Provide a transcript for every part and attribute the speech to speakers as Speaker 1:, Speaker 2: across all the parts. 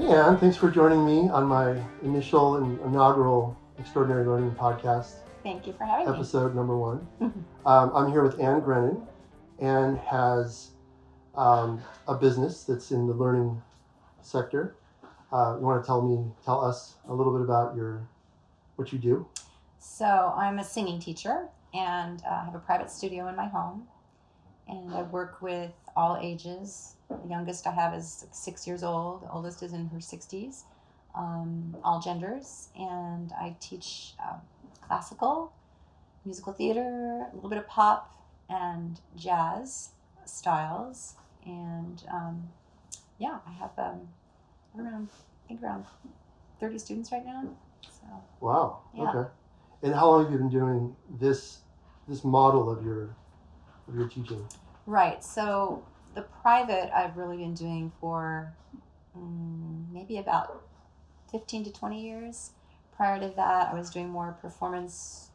Speaker 1: Hey Ann, thanks for joining me on my initial and inaugural Extraordinary Learning Podcast.
Speaker 2: Thank you for having me.
Speaker 1: Episode number 1. I'm here with Ann Grennan. Ann has a business that's in the learning sector. You want to tell us a little bit about what you do?
Speaker 2: So I'm a singing teacher and I have a private studio in my home. And I work with all ages. The youngest I have is 6 years old. The oldest is in her 60s. All genders. And I teach classical, musical theater, a little bit of pop, and jazz styles. And I have around 30 students right now. So,
Speaker 1: wow.
Speaker 2: Yeah.
Speaker 1: Okay. And how long have you been doing this model of your teaching?
Speaker 2: Right. So the private I've really been doing for maybe about 15 to 20 years. Prior to that, I was doing more performance,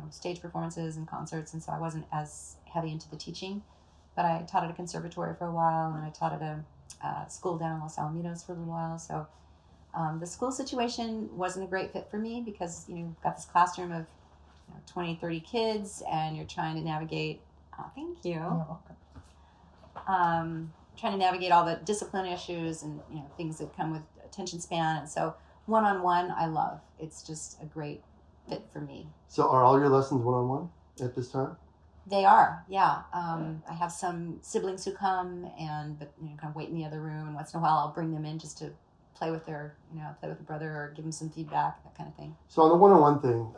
Speaker 2: stage performances and concerts, and so I wasn't as heavy into the teaching. But I taught at a conservatory for a while, and I taught at a school down in Los Alamitos for a little while. So the school situation wasn't a great fit for me because you've got this classroom of 20, 30 kids, and you're trying to navigate. Thank you.
Speaker 1: You're
Speaker 2: welcome. Trying to navigate all the discipline issues and things that come with attention span, and so one-on-one I love. It's just a great fit for me.
Speaker 1: So are all your lessons one-on-one at this time?
Speaker 2: They are, yeah. I have some siblings who come but kind of wait in the other room, and once in a while I'll bring them in just to play with play with a brother or give them some feedback, that kind of thing.
Speaker 1: So on the one-on-one thing,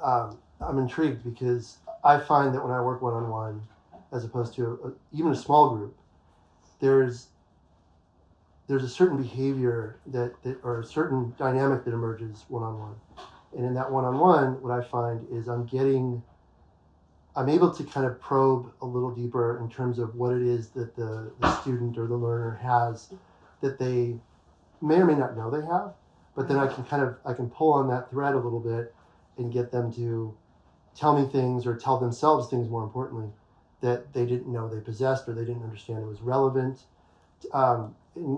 Speaker 1: I'm intrigued because I find that when I work one-on-one, as opposed to even a small group, there's a certain behavior that or a certain dynamic that emerges one-on-one. And in that one-on-one, what I find is I'm able to kind of probe a little deeper in terms of what it is that the student or the learner has that they may or may not know they have, but then I can pull on that thread a little bit and get them to tell me things or tell themselves things, more importantly, that they didn't know they possessed or they didn't understand it was relevant. And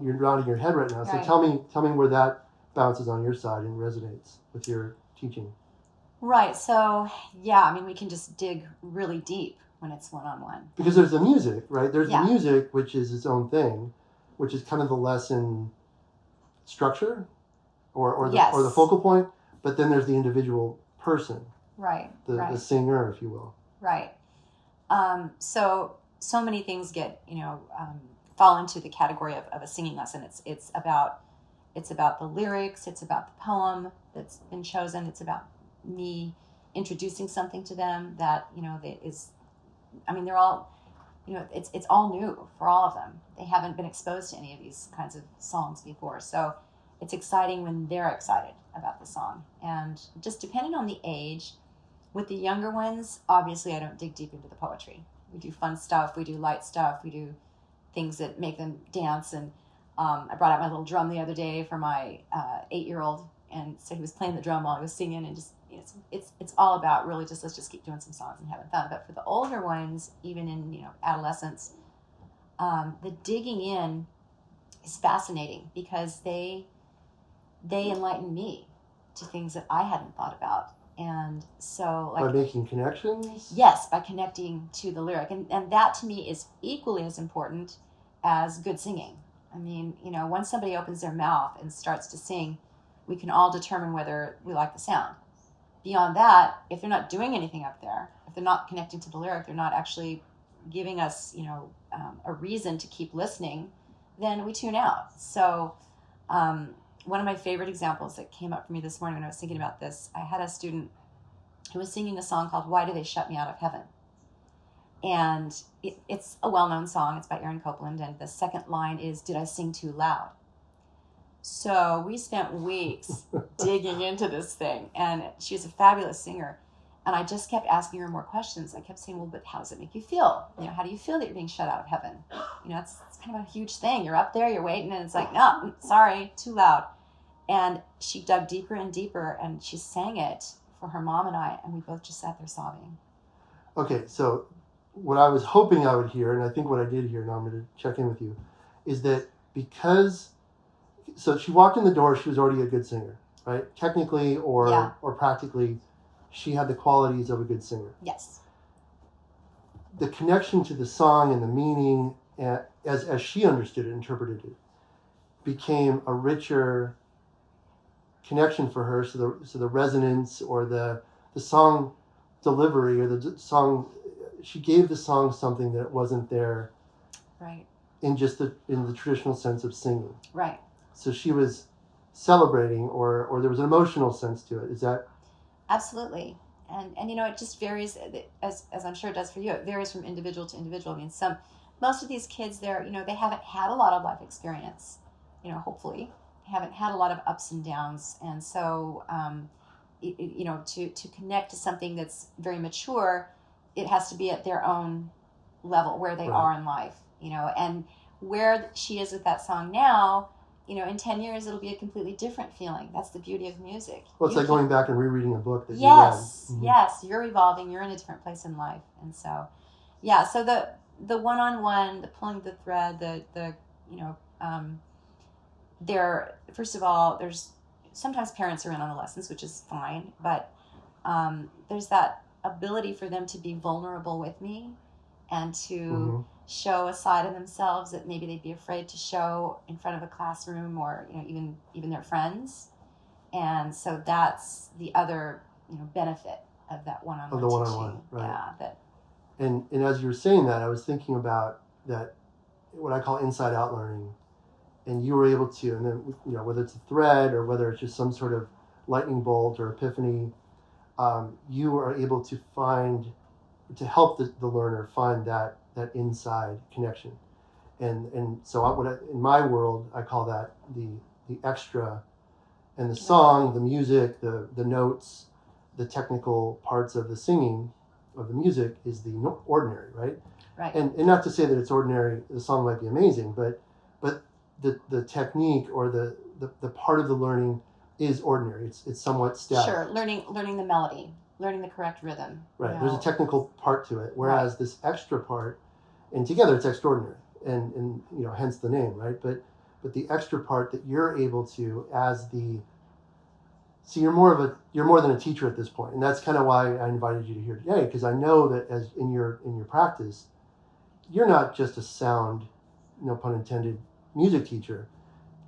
Speaker 1: you're nodding your head right now, so
Speaker 2: right.
Speaker 1: Tell me where that bounces on your side and resonates with your teaching.
Speaker 2: Right. So we can just dig really deep when it's one-on-one.
Speaker 1: Because there's the music, right? There's
Speaker 2: the
Speaker 1: music, which is its own thing, which is kind of the lesson structure or the focal point. But then there's the individual person,
Speaker 2: right?
Speaker 1: The singer, if you will.
Speaker 2: Right. So many things get fall into the category of a singing lesson. It's about the lyrics. It's about the poem that's been chosen. It's about me introducing something to them that they're all it's all new for all of them. They haven't been exposed to any of these kinds of songs before, so it's exciting when they're excited about the song. And just depending on the age, with the younger ones, obviously I don't dig deep into the poetry. We do fun stuff, we do light stuff, we do things that make them dance. And I brought out my little drum the other day for my 8-year-old, and so he was playing the drum while I was singing, and just it's all about really just let's just keep doing some songs and having fun. But for the older ones, even in adolescence, the digging in is fascinating because they enlighten me to things that I hadn't thought about. And so
Speaker 1: by making connections?
Speaker 2: Yes, by connecting to the lyric. And that to me is equally as important as good singing. I mean, once somebody opens their mouth and starts to sing, we can all determine whether we like the sound. Beyond that, if they're not doing anything up there, if they're not connecting to the lyric, they're not actually giving us, a reason to keep listening, then we tune out. So one of my favorite examples that came up for me this morning when I was thinking about this, I had a student who was singing a song called "Why Do They Shut Me Out of Heaven?" And it's a well-known song. It's by Aaron Copland, and the second line is, "Did I sing too loud?" So we spent weeks digging into this thing, and she was a fabulous singer. And I just kept asking her more questions. I kept saying, well, but how does it make you feel? How do you feel that you're being shut out of heaven? It's kind of a huge thing. You're up there, you're waiting, and it's like, no, sorry, too loud. And she dug deeper and deeper, and she sang it for her mom and I, and we both just sat there sobbing.
Speaker 1: Okay, so what I was hoping I would hear, and I think what I did hear, now I'm going to check in with you, is that because so she walked in the door, she was already a good singer, right? Technically or practically, she had the qualities of a good singer.
Speaker 2: Yes.
Speaker 1: The connection to the song and the meaning, as she understood it, interpreted it, became a richer connection for her. So the resonance or the song delivery or the song, she gave the song something that wasn't there,
Speaker 2: right,
Speaker 1: in the traditional sense of singing.
Speaker 2: Right.
Speaker 1: So she was celebrating, or there was an emotional sense to it. Is that?
Speaker 2: Absolutely. And it just varies, as I'm sure it does for you. It varies from individual to individual. I mean, most of these kids, they haven't had a lot of life experience. Hopefully, they haven't had a lot of ups and downs, and so to connect to something that's very mature, it has to be at their own level where they are in life. And where she is with that song now. In 10 years, it'll be a completely different feeling. That's the beauty of music.
Speaker 1: Well, it's like going back and rereading a book that
Speaker 2: yes,
Speaker 1: you read. Mm-hmm.
Speaker 2: Yes, you're evolving. You're in a different place in life. And so, so the one-on-one, the pulling the thread, first of all, there's sometimes parents are in on the lessons, which is fine, but there's that ability for them to be vulnerable with me and to show a side of themselves that maybe they'd be afraid to show in front of a classroom or even their friends. And so that's the other benefit of that one-on-one
Speaker 1: of the
Speaker 2: teaching.
Speaker 1: one-on-one, right?
Speaker 2: Yeah,
Speaker 1: and as you were saying that, I was thinking about that, what I call inside out learning, and you were able to, and then whether it's a thread or whether it's just some sort of lightning bolt or epiphany, you are able to help the learner find that inside connection, and so in my world I call that the extra, and the song, the music, the notes, the technical parts of the singing of the music is the ordinary, right?
Speaker 2: Right.
Speaker 1: And not to say that it's ordinary, the song might be amazing, but the technique or the part of the learning is ordinary. It's somewhat static.
Speaker 2: Sure, learning the melody, learning the correct rhythm.
Speaker 1: Right. There's a technical part to it, whereas this extra part, and together it's extraordinary, and hence the name, right? But the extra part that you're able to, you're more than a teacher at this point, and that's kind of why I invited you to here today, because I know that as in your practice, you're not just a sound, no pun intended, music teacher,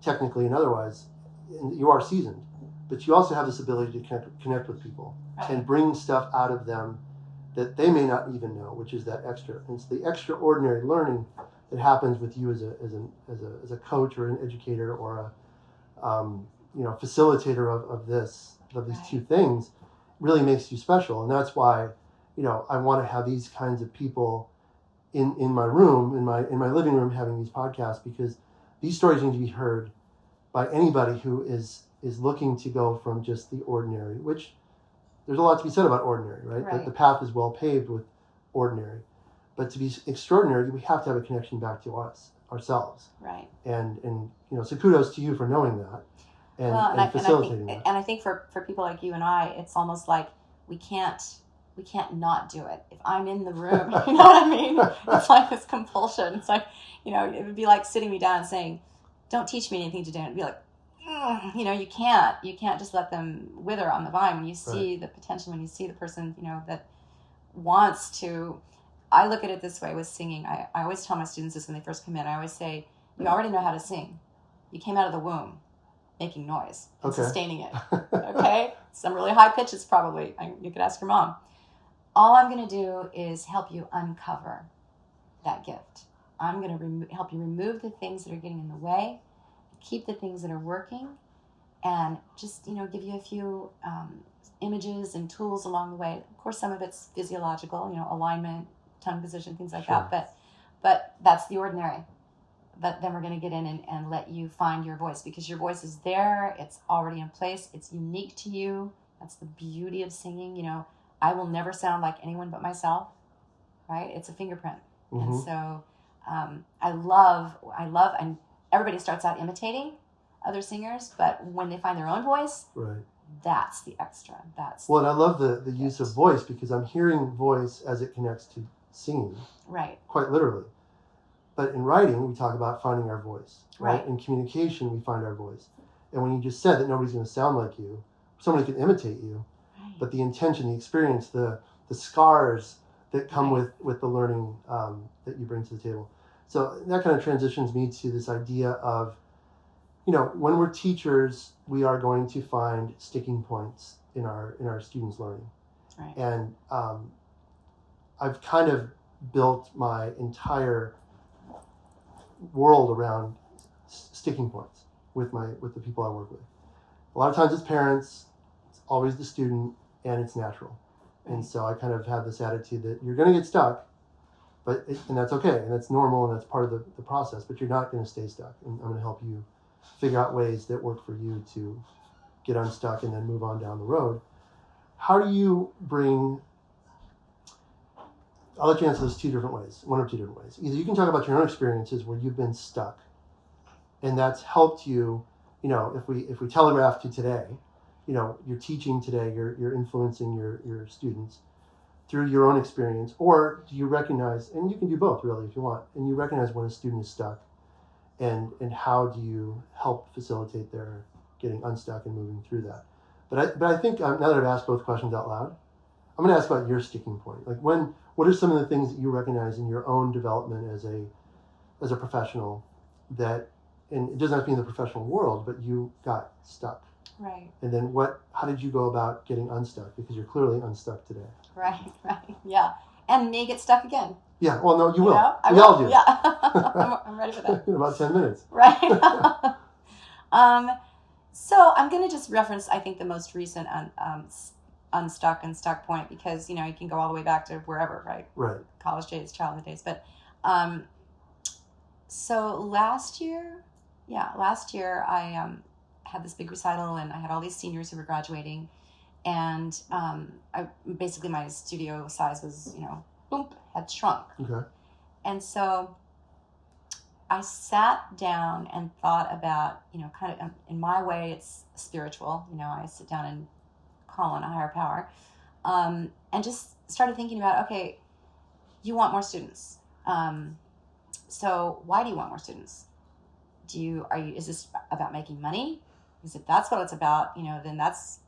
Speaker 1: technically and otherwise. And you are seasoned, but you also have this ability to connect with people and bring stuff out of them that they may not even know, which is that extra. And it's the extraordinary learning that happens with you as a coach or an educator or a facilitator of these two things, really makes you special. And that's why I want to have these kinds of people in my room, in my living room, having these podcasts, because these stories need to be heard by anybody who is looking to go from just the ordinary, which there's a lot to be said about ordinary, right? The path is well paved with ordinary, but to be extraordinary, we have to have a connection back to ourselves.
Speaker 2: Right.
Speaker 1: And so kudos to you for knowing that and facilitating that.
Speaker 2: And I think for people like you and I, it's almost like we can't not do it. If I'm in the room, you know what I mean? It's like this compulsion. It's like, it would be like sitting me down and saying, don't teach me anything today. It'd be like, you can't just let them wither on the vine. When you see the potential, when you see the person, that wants to, I look at it this way with singing. I always tell my students this when they first come in. I always say, you already know how to sing. You came out of the womb making noise and sustaining it. Okay? Some really high pitches probably. You could ask your mom. All I'm going to do is help you uncover that gift. I'm going to help you remove the things that are getting in the way, keep the things that are working, and just, give you a few images and tools along the way. Of course, some of it's physiological, alignment, tongue position, things like that. But that's the ordinary. But then we're going to get in and let you find your voice, because your voice is there. It's already in place. It's unique to you. That's the beauty of singing. I will never sound like anyone but myself, right? It's a fingerprint. Mm-hmm. And so I love, and everybody starts out imitating other singers, but when they find their own voice, that's the extra.
Speaker 1: And I love the use of voice, because I'm hearing voice as it connects to singing.
Speaker 2: Right.
Speaker 1: Quite literally. But in writing, we talk about finding our voice, right?
Speaker 2: Right.
Speaker 1: In communication, we find our voice. And when you just said that nobody's going to sound like you, somebody can imitate you,
Speaker 2: Right.
Speaker 1: but the intention, the experience, the scars that come
Speaker 2: Right.
Speaker 1: with the learning that you bring to the table. So that kind of transitions me to this idea of, when we're teachers, we are going to find sticking points in our students' learning.
Speaker 2: Right.
Speaker 1: And I've kind of built my entire world around sticking points with the people I work with. A lot of times it's parents, it's always the student, and it's natural.
Speaker 2: Right.
Speaker 1: And so I kind of have this attitude that you're going to get stuck, and that's okay, and that's normal, and that's part of the process, but you're not going to stay stuck. And I'm going to help you figure out ways that work for you to get unstuck and then move on down the road. How do you bring... I'll let you answer this one or two different ways. Either you can talk about your own experiences where you've been stuck, and that's helped you. If we telegraph to today, you're teaching today, you're influencing your students through your own experience, or do you recognize, and you can do both really if you want, and you recognize when a student is stuck, and how do you help facilitate their getting unstuck and moving through that? But I think now that I've asked both questions out loud, I'm going to ask about your sticking point. Like what are some of the things that you recognize in your own development as a professional that, and it doesn't have to be in the professional world, but you got stuck.
Speaker 2: Right.
Speaker 1: And then how did you go about getting unstuck? Because you're clearly unstuck today.
Speaker 2: Right. Yeah. And may get stuck again.
Speaker 1: Yeah. Well, no, you will.
Speaker 2: We
Speaker 1: all do.
Speaker 2: Yeah. I'm ready for that.
Speaker 1: In about 10 minutes.
Speaker 2: Right. So I'm going to just reference, I think, the most recent unstuck and stuck point, because, you can go all the way back to wherever, right?
Speaker 1: Right.
Speaker 2: College days, childhood days. But so last year I had this big recital, and I had all these seniors who were graduating, and basically my studio size was, had shrunk.
Speaker 1: Okay.
Speaker 2: And so I sat down and thought about, kind of in my way, it's spiritual. I sit down and call on a higher power, and just started thinking about, okay, you want more students. So why do you want more students? Is this about making money? Because if that's what it's about, then that's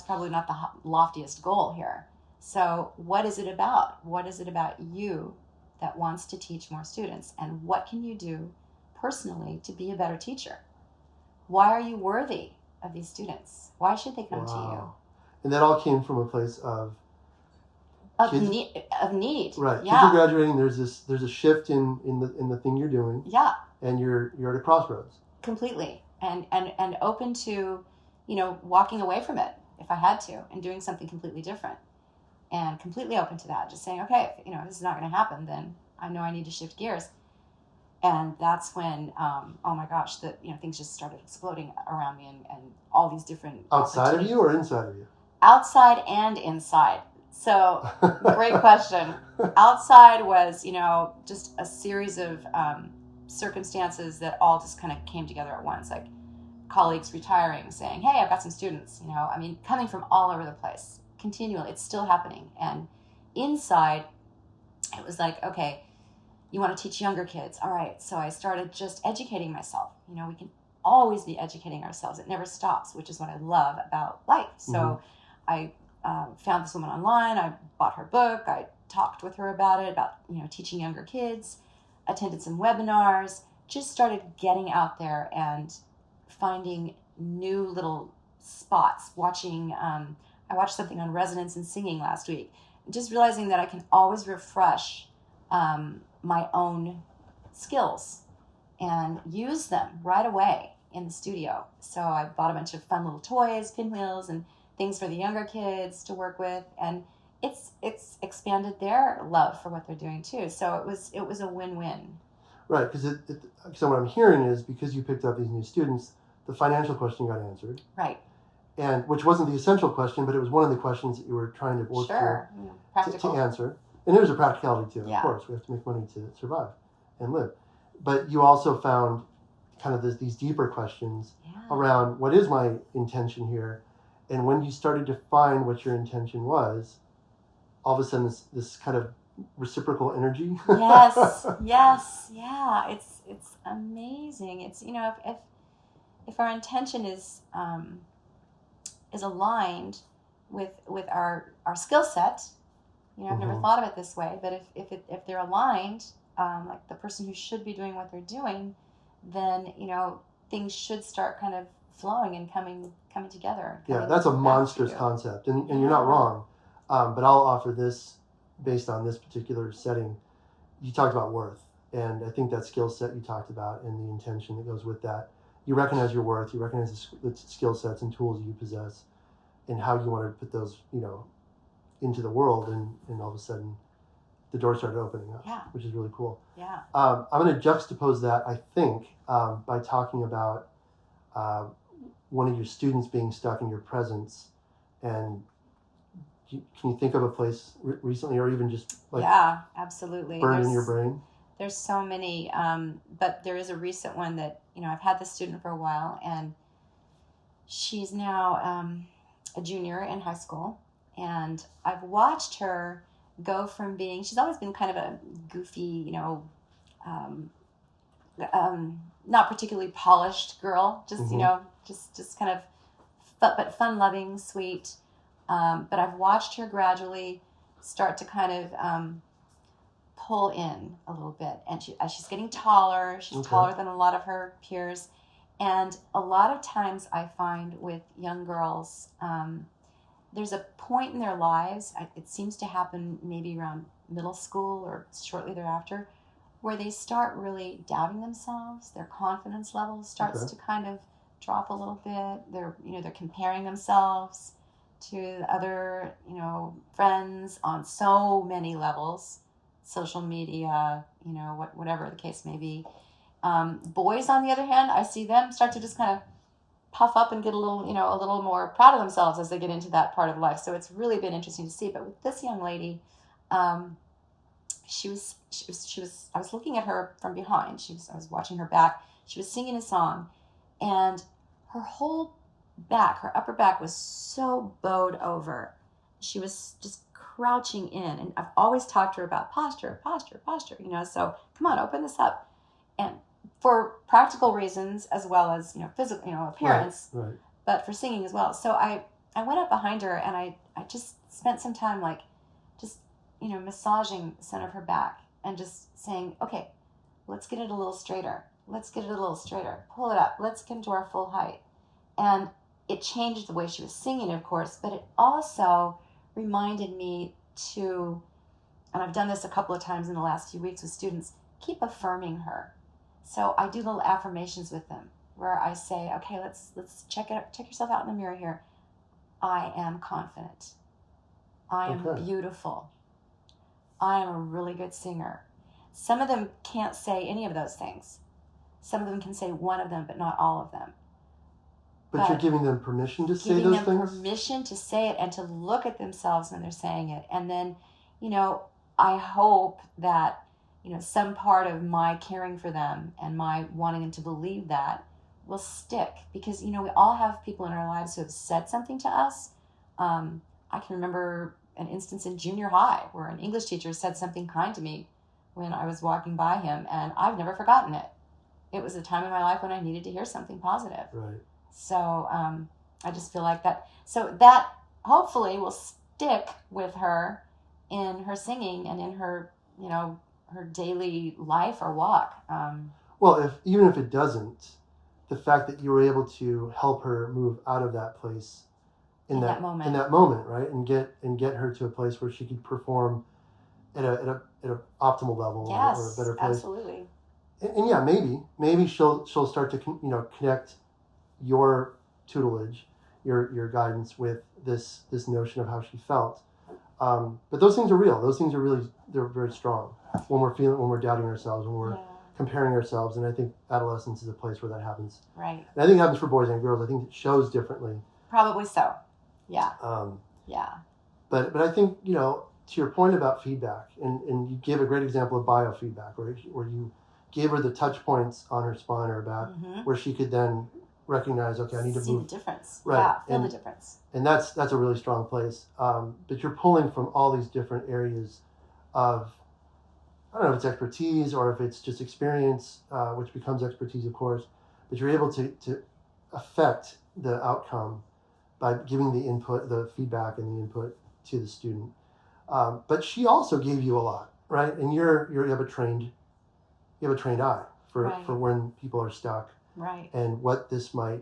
Speaker 2: probably not the loftiest goal here. So what is it about? What is it about you that wants to teach more students? And what can you do personally to be a better teacher? Why are you worthy of these students? Why should they come to you?
Speaker 1: And that all came from a place of
Speaker 2: need.
Speaker 1: Right.
Speaker 2: Yeah.
Speaker 1: Kids are graduating. There's a shift in the thing you're doing.
Speaker 2: Yeah.
Speaker 1: And you're at a crossroads.
Speaker 2: Completely. And open to, walking away from it if I had to, and doing something completely different. And completely open to that. Just saying, okay, if this is not going to happen, then I know I need to shift gears. And that's when, oh my gosh, things just started exploding around me, and all these different
Speaker 1: outside of you or inside of you?
Speaker 2: Outside and inside. So, great question. Outside was, just a series of circumstances that all just kind of came together at once, like colleagues retiring, saying, hey, I've got some students, coming from all over the place, continually. It's still happening. And inside, it was like, okay, you want to teach younger kids. All right. So I started just educating myself. We can always be educating ourselves. It never stops, which is what I love about life. So I found this woman online. I bought her book. I talked with her about it, about, teaching younger kids, attended some webinars, just started getting out there and finding new little spots. I watched something on resonance and singing last week, just realizing that I can always refresh my own skills and use them right away in the studio. So I bought a bunch of fun little toys, pinwheels, and things for the younger kids to work with, and it's expanded their love for what they're doing too. So it was a win-win.
Speaker 1: Right, because so what I'm hearing is, because you picked up these new students, the financial question got answered.
Speaker 2: Right.
Speaker 1: And which wasn't the essential question, but it was one of the questions that you were trying to work to answer. And there's a practicality to it, of course. We have to make money to survive and live. But you also found kind of these deeper questions around, what is my intention here? And when you started to find what your intention was, all of a sudden this kind of reciprocal energy.
Speaker 2: Yes, yes, yeah. It's amazing. It's, you know, if our intention is aligned with our skill set, you know, I've never thought of it this way, but if they're aligned, like the person who should be doing what they're doing, then, you know, things should start kind of flowing and coming together.
Speaker 1: Yeah, that's a monstrous concept, and you're not wrong. But I'll offer this based on this particular setting. You talked about worth, and I think that skill set you talked about and the intention that goes with that. You recognize your worth, you recognize the skill sets and tools you possess, and how you want to put those, you know, into the world, and all of a sudden the doors started opening up, which is really cool.
Speaker 2: Yeah.
Speaker 1: I'm going to juxtapose that, I think, by talking about one of your students being stuck in your presence. And can you think of a place recently, or even just like
Speaker 2: absolutely
Speaker 1: burned in your brain?
Speaker 2: There's so many, but there is a recent one that, you know, I've had this student for a while, and she's now a junior in high school, and I've watched her go from being, she's always been kind of a goofy, you know, not particularly polished girl, just, you know, just kind of, but fun-loving, sweet. But I've watched her gradually start to kind of pull in a little bit. And as she's getting taller, she's taller than a lot of her peers. And a lot of times I find with young girls, there's a point in their lives, it seems to happen maybe around middle school or shortly thereafter, where they start really doubting themselves. Their confidence level starts to kind of drop a little bit. They're comparing themselves to other, you know, friends on so many levels, social media, you know, whatever the case may be. Boys, on the other hand, I see them start to just kind of puff up and get a little more proud of themselves as they get into that part of life. So it's really been interesting to see. But with this young lady, I was looking at her from behind. I was watching her back. She was singing a song, and her whole back, her upper back, was so bowed over. She was just crouching in, and I've always talked to her about posture, you know, so come on, open this up. And for practical reasons, as well as, you know, physical, you know, appearance,
Speaker 1: right.
Speaker 2: But for singing as well. So I went up behind her, and I just spent some time, like, just, you know, massaging the center of her back and just saying, okay, let's get it a little straighter. Pull it up. Let's get into our full height. And it changed the way she was singing, of course, but it also reminded me to, and I've done this a couple of times in the last few weeks with students, keep affirming her. So I do little affirmations with them where I say, okay, let's check yourself out in the mirror here. I am confident. I am beautiful. I am a really good singer. Some of them can't say any of those things. Some of them can say one of them, but not all of them.
Speaker 1: But you're giving them permission to say those things?
Speaker 2: Giving them permission to say it and to look at themselves when they're saying it. And then, you know, I hope that, you know, some part of my caring for them and my wanting them to believe that will stick. Because, you know, we all have people in our lives who have said something to us. I can remember an instance in junior high where an English teacher said something kind to me when I was walking by him, and I've never forgotten it. It was a time in my life when I needed to hear something positive.
Speaker 1: Right.
Speaker 2: So I just feel like that. So that hopefully will stick with her in her singing and in her, you know, her daily life or walk.
Speaker 1: Well, even if it doesn't, the fact that you were able to help her move out of that place in that moment, right, and get her to a place where she could perform at a optimal level, or a better place.
Speaker 2: Absolutely.
Speaker 1: And yeah, maybe she'll start to connect your tutelage, your guidance with this notion of how she felt. But those things are real. Those things are they're very strong when we're doubting ourselves, when we're comparing ourselves. And I think adolescence is a place where that happens.
Speaker 2: Right.
Speaker 1: And I think it happens for boys and girls. I think it shows differently.
Speaker 2: Probably so. Yeah.
Speaker 1: But I think, you know, to your point about feedback, and you gave a great example of biofeedback, right? Where you gave her the touch points on her spine or back, where she could then recognize, okay, I need to
Speaker 2: see
Speaker 1: move.
Speaker 2: the difference.
Speaker 1: Right.
Speaker 2: Yeah, feel the difference.
Speaker 1: And that's a really strong place. But you're pulling from all these different areas of I don't know if it's expertise or if it's just experience, which becomes expertise, of course, but you're able to affect the outcome by giving the input, the feedback and the input to the student. But she also gave you a lot, right? And you have a trained eye for when people are stuck,
Speaker 2: right?
Speaker 1: And what this might,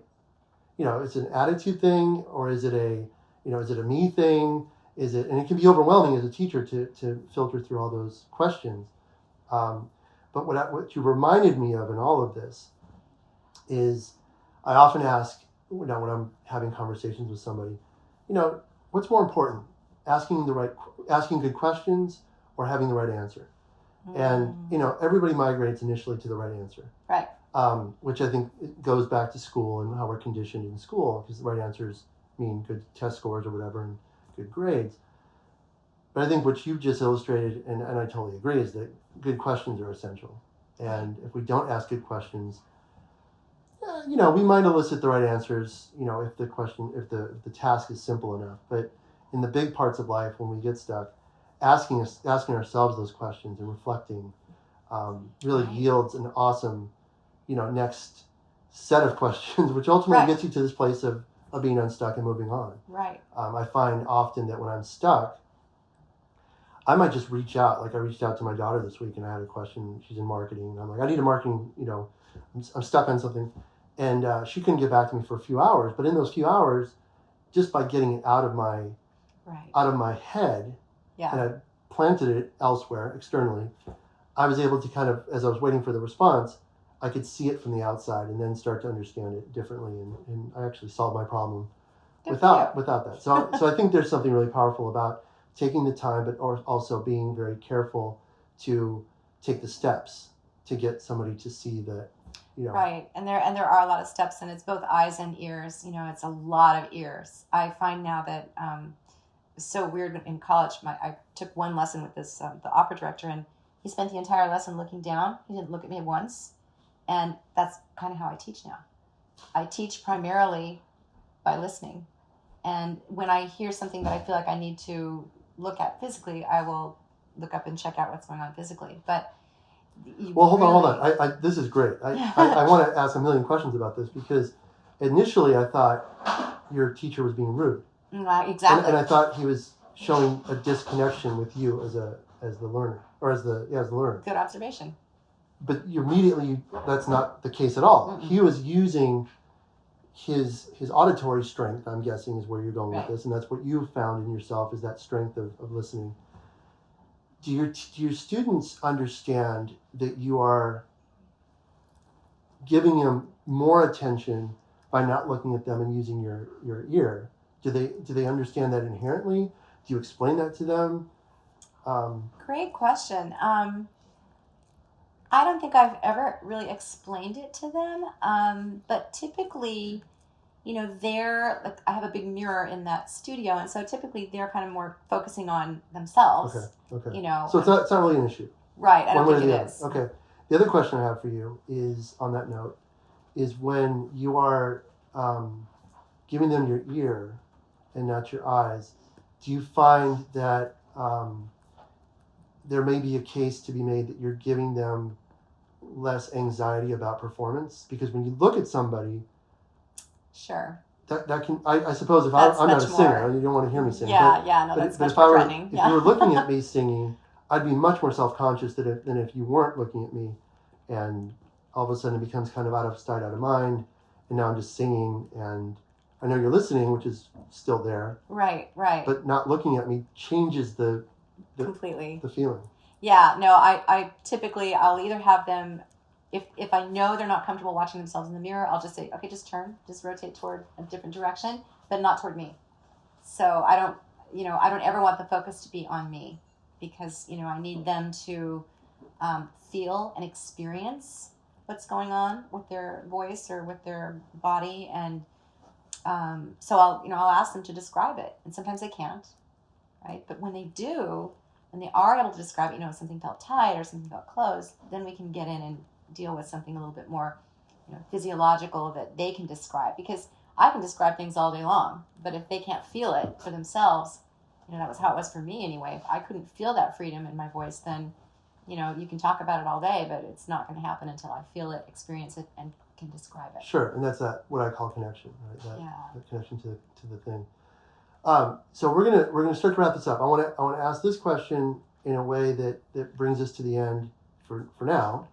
Speaker 1: it's an attitude thing, or is it a me thing? Is it, and it can be overwhelming as a teacher to filter through all those questions. But what you reminded me of in all of this is, I often ask, when I'm having conversations with somebody, what's more important, asking good questions or having the right answer? And everybody migrates initially to the right answer,
Speaker 2: right?
Speaker 1: Which I think goes back to school and how we're conditioned in school, because the right answers mean good test scores or whatever and good grades. But I think what you've just illustrated, and I totally agree, is that good questions are essential. And if we don't ask good questions, we might elicit the right answers, if the task is simple enough. But in the big parts of life, when we get stuck, asking ourselves those questions and reflecting really yields an awesome, next set of questions, which ultimately gets you to this place of being unstuck and moving on.
Speaker 2: Right.
Speaker 1: I find often that when I'm stuck, I might just reach out. Like I reached out to my daughter this week and I had a question. She's in marketing. And I'm like, I need a marketing, I'm stuck on something. And she couldn't get back to me for a few hours. But in those few hours, just by getting it out of my head, and I planted it elsewhere, externally, I was able to kind of, as I was waiting for the response, I could see it from the outside and then start to understand it differently. And I actually solved my problem without that. So I think there's something really powerful about taking the time, but also being very careful to take the steps to get somebody to see that,
Speaker 2: Right. And there are a lot of steps, and it's both eyes and ears. It's a lot of ears. I find now that it's so weird. In college, I took one lesson with this the opera director, and he spent the entire lesson looking down. He didn't look at me once. And that's kind of how I teach now. I teach primarily by listening. And when I hear something that I feel like I need to look at physically, I will look up and check out what's going on physically. But hold
Speaker 1: on. This is great. I want to ask a million questions about this, because initially I thought your teacher was being rude.
Speaker 2: Exactly.
Speaker 1: And I thought he was showing a disconnection with you as the learner, or as the learner.
Speaker 2: Good observation.
Speaker 1: But immediately, that's not the case at all. Mm-mm. He was using his auditory strength, I'm guessing, is where you're going with this, and that's what you found in yourself, is that strength of listening. Do your students understand that you are giving them more attention by not looking at them and using your ear? Do they understand that inherently? Do you explain that to them?
Speaker 2: Great question. I don't think I've ever really explained it to them, but typically, I have a big mirror in that studio, and so typically they're kind of more focusing on themselves.
Speaker 1: Okay. So it's not really an issue.
Speaker 2: Right, I don't think it is.
Speaker 1: Okay. The other question I have for you is, on that note, is when you are giving them your ear and not your eyes, do you find that there may be a case to be made that you're giving them less anxiety about performance? Because when you look at somebody,
Speaker 2: sure,
Speaker 1: that can, I suppose, if I'm not a singer, and you don't want to hear me sing.
Speaker 2: That's much more threatening.
Speaker 1: If you were looking at me singing, I'd be much more self-conscious than if you weren't looking at me, and all of a sudden it becomes kind of out of sight, out of mind, and now I'm just singing, and I know you're listening, which is still there.
Speaker 2: Right.
Speaker 1: But not looking at me changes
Speaker 2: completely
Speaker 1: the feeling.
Speaker 2: Yeah, no, I typically, I'll either have them, if I know they're not comfortable watching themselves in the mirror, I'll just say, okay, just rotate toward a different direction, but not toward me. So I don't ever want the focus to be on me, because, I need them to feel and experience what's going on with their voice or with their body. And so I'll ask them to describe it, and sometimes they can't, right? But when they do, when they are able to describe it, something felt tight or something felt closed, then we can get in and deal with something a little bit more, physiological that they can describe. Because I can describe things all day long, but if they can't feel it for themselves, that was how it was for me anyway. If I couldn't feel that freedom in my voice, then you can talk about it all day, but it's not going to happen until I feel it, experience it, and can describe it.
Speaker 1: Sure, and that's what I call connection, right? That connection to the thing. So we're gonna start to wrap this up. I want to ask this question in a way that brings us to the end for now,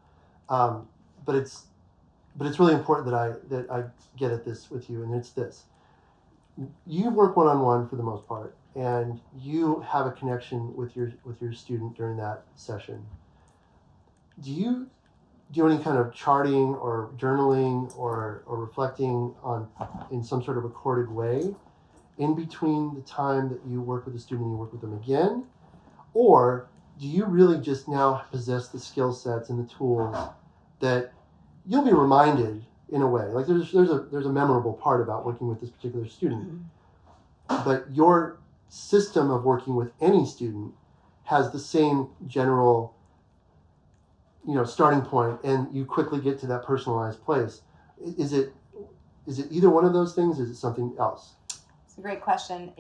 Speaker 1: but it's really important that I get at this with you, and it's this: you work one-on-one for the most part, and you have a connection with your student during that session. Do you do any kind of charting or journaling or reflecting on in some sort of recorded way in between the time that you work with a student and you work with them again? Or do you really just now possess the skill sets and the tools that you'll be reminded in a way? Like there's a memorable part about working with this particular student, but your system of working with any student has the same general starting point, and you quickly get to that personalized place. Is it either one of those things? Is it something else?
Speaker 2: It's a great question.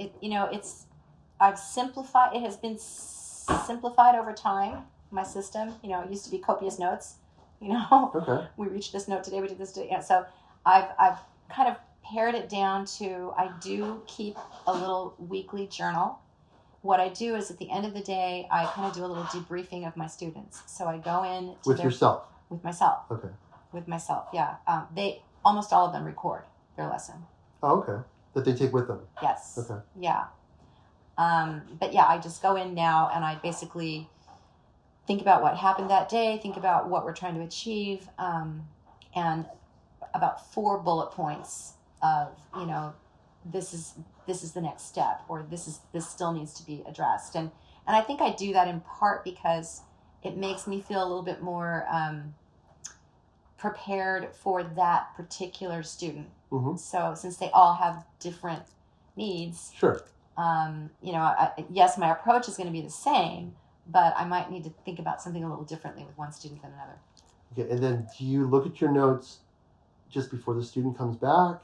Speaker 2: I've simplified. It has been simplified over time. My system, it used to be copious notes.
Speaker 1: Okay.
Speaker 2: We reached this note today. We did this today. So I've kind of pared it down to, I do keep a little weekly journal. What I do is at the end of the day, I kind of do a little debriefing of my students. So I go in
Speaker 1: with yourself.
Speaker 2: With myself.
Speaker 1: Okay.
Speaker 2: With myself, yeah. They almost all of them record their lesson.
Speaker 1: Oh, okay. That they take with them.
Speaker 2: Yes.
Speaker 1: Okay.
Speaker 2: Yeah. But yeah, I just go in now and I basically think about what happened that day, think about what we're trying to achieve, and about 4 bullet points of, this is the next step, or this still needs to be addressed. And I think I do that in part because it makes me feel a little bit more prepared for that particular student.
Speaker 1: Mm-hmm.
Speaker 2: So since they all have different needs,
Speaker 1: sure.
Speaker 2: Yes, my approach is going to be the same, but I might need to think about something a little differently with one student than another.
Speaker 1: Okay, and then do you look at your notes just before the student comes back,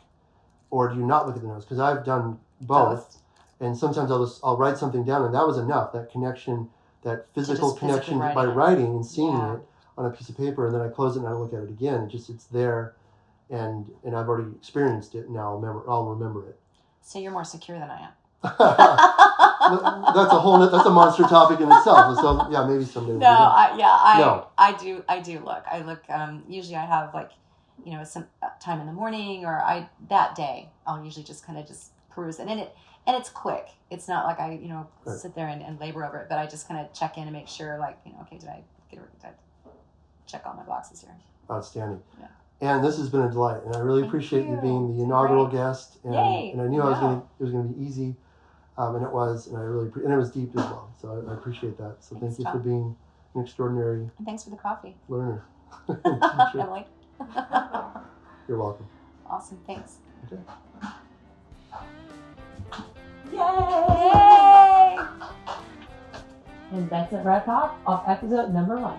Speaker 1: or do you not look at the notes? Because I've done both, and sometimes I'll write something down, and that was enough. That connection, that physical connection by writing and seeing it on a piece of paper, and then I close it and I look at it again. It's there, and I've already experienced it. Now I'll remember it.
Speaker 2: So you're more secure than I am.
Speaker 1: That's a monster topic in itself. So yeah, maybe someday.
Speaker 2: I do look. I look. Usually I have some time in the morning, or that day I'll usually just kind of just peruse it, and it's quick. It's not like I sit there and labor over it, but I just kind of check in and make sure okay, did I check all my boxes here?
Speaker 1: Outstanding.
Speaker 2: Yeah.
Speaker 1: And this has been a delight, and I really appreciate you being the inaugural guest. And I knew it was going to be easy, and it was, and and it was deep as well. So I appreciate that. So thank you for being an extraordinary.
Speaker 2: And thanks for the coffee.
Speaker 1: Learner.
Speaker 2: Emily.
Speaker 1: You're welcome.
Speaker 2: Awesome. Thanks.
Speaker 1: Okay.
Speaker 2: Yay!
Speaker 3: And that's a wrap up of episode number 1.